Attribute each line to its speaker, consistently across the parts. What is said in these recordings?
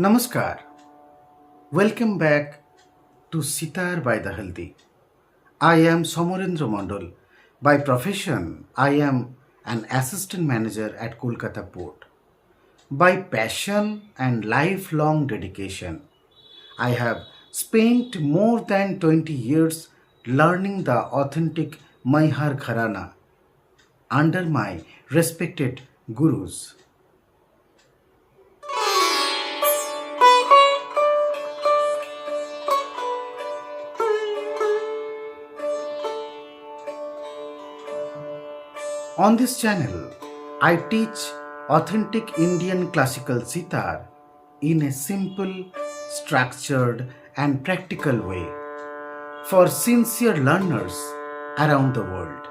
Speaker 1: Namaskar. Welcome back to Sitar by the Haldi. I am Somorendra Mondol. By profession, I am an assistant manager at Kolkata Port. By passion and lifelong dedication, I have spent more than 20 years learning the authentic Maihar Gharana under my respected gurus. On this channel, I teach authentic Indian classical sitar in a simple, structured, and practical way for sincere learners around the world.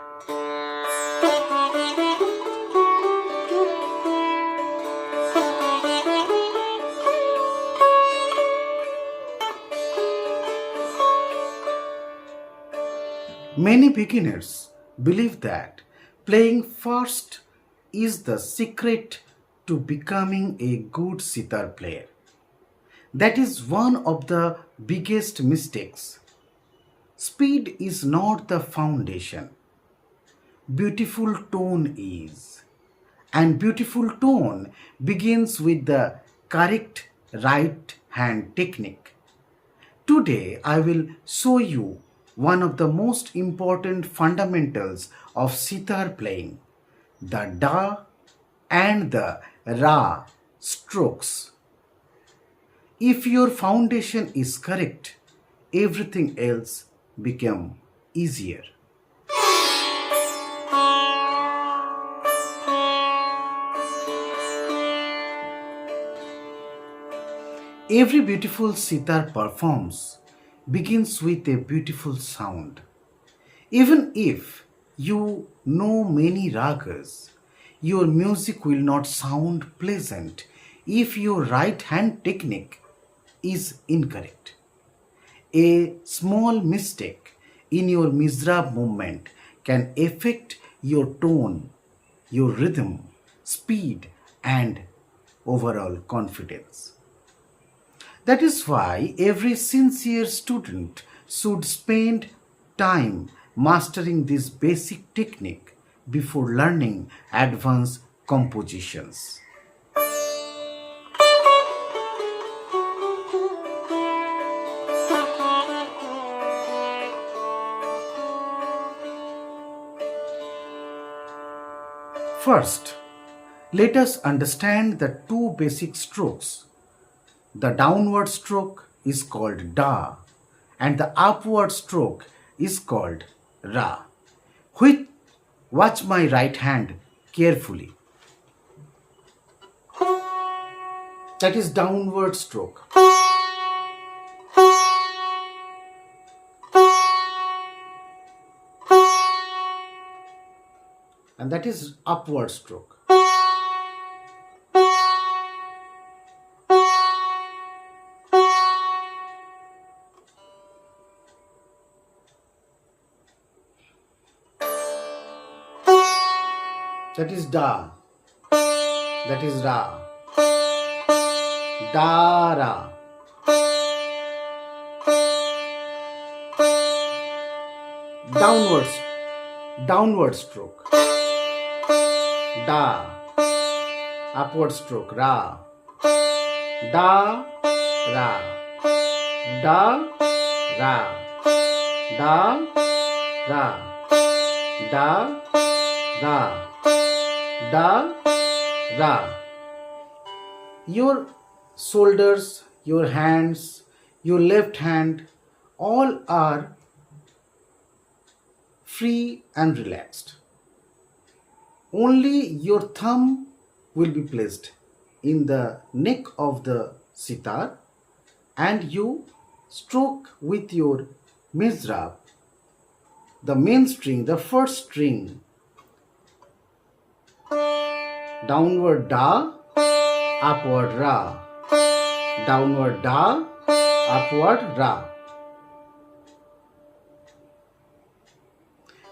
Speaker 1: Many beginners believe that playing first is the secret to becoming a good sitar player. That is one of the biggest mistakes. Speed is not the foundation. Beautiful tone is. And beautiful tone begins with the correct right hand technique. Today I will show you one of the most important fundamentals of sitar playing, the da and the ra strokes. If your foundation is correct, everything else becomes easier. Every beautiful sitar performs begins with a beautiful sound. Even if you know many ragas, your music will not sound pleasant if your right hand technique is incorrect. A small mistake in your mizrab movement can affect your tone, your rhythm, speed, and overall confidence. That is why every sincere student should spend time mastering this basic technique before learning advanced compositions. First, let us understand the two basic strokes. The downward stroke is called da and the upward stroke is called ra. Watch my right hand carefully. That is downward stroke. And that is upward stroke. That is da. That is ra. Da ra. Downward stroke. Da. Upward stroke. Ra. Da ra. Da ra. Da ra. Da ra. Da ra. Your shoulders, your hands, your left hand, all are free and relaxed. Only your thumb will be placed in the neck of the sitar and you stroke with your mizrab, the main string, the first string. Downward da, upward ra. Downward da, upward ra.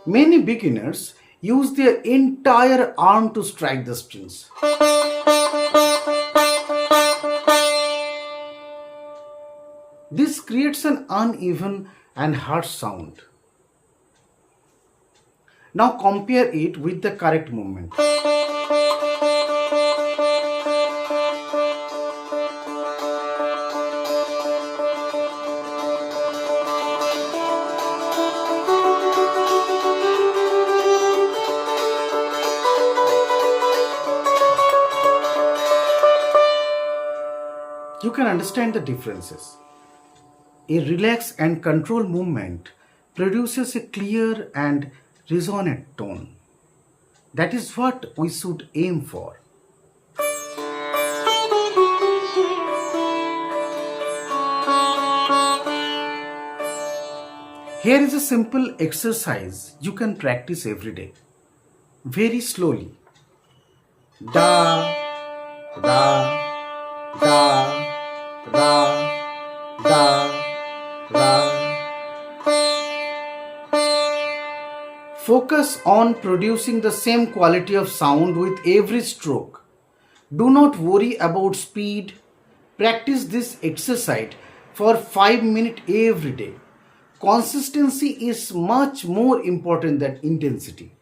Speaker 1: Many beginners use their entire arm to strike the strings. This creates an uneven and harsh sound. Now compare it with the correct movement. You can understand the differences. A relaxed and controlled movement produces a clear and resonant tone. That is what we should aim for. Here is a simple exercise you can practice every day. Very slowly. Da, da, da, da, da, da. Focus on producing the same quality of sound with every stroke. Do not worry about speed. Practice this exercise for 5 minutes every day. Consistency is much more important than intensity.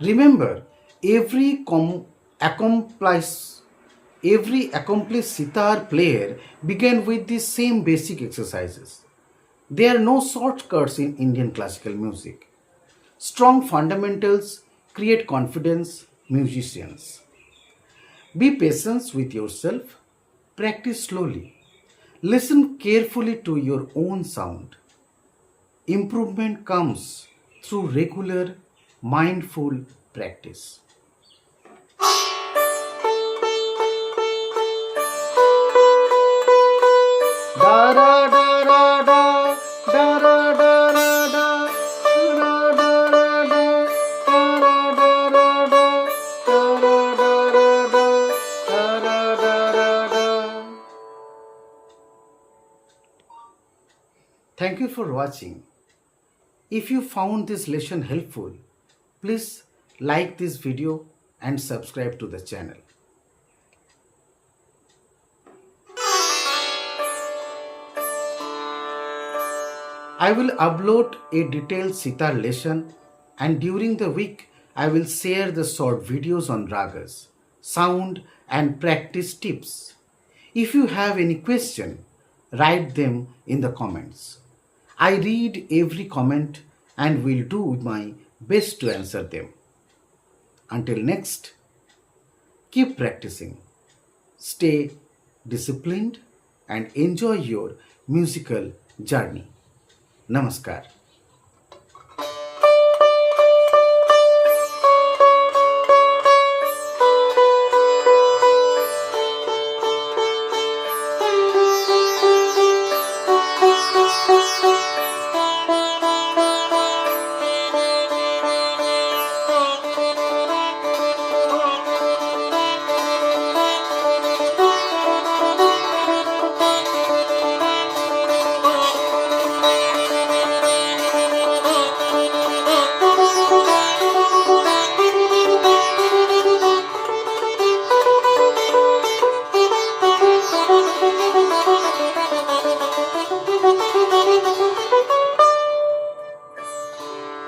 Speaker 1: Remember, every accomplished sitar player began with the same basic exercises. There are no shortcuts in Indian classical music. Strong fundamentals create confidence musicians. Be patient with yourself. Practice slowly. Listen carefully to your own sound. Improvement comes through regular, mindful practice. Da da da da da da da da da da da da da da Thank you for watching. If you found this lesson helpful, please like this video and subscribe to the channel. I will upload a detailed sitar lesson, and during the week I will share the short videos on ragas, sound and practice tips. If you have any question, write them in the comments. I read every comment and will do my best to answer them. Until next, keep practicing, stay disciplined and enjoy your musical journey. Namaskar.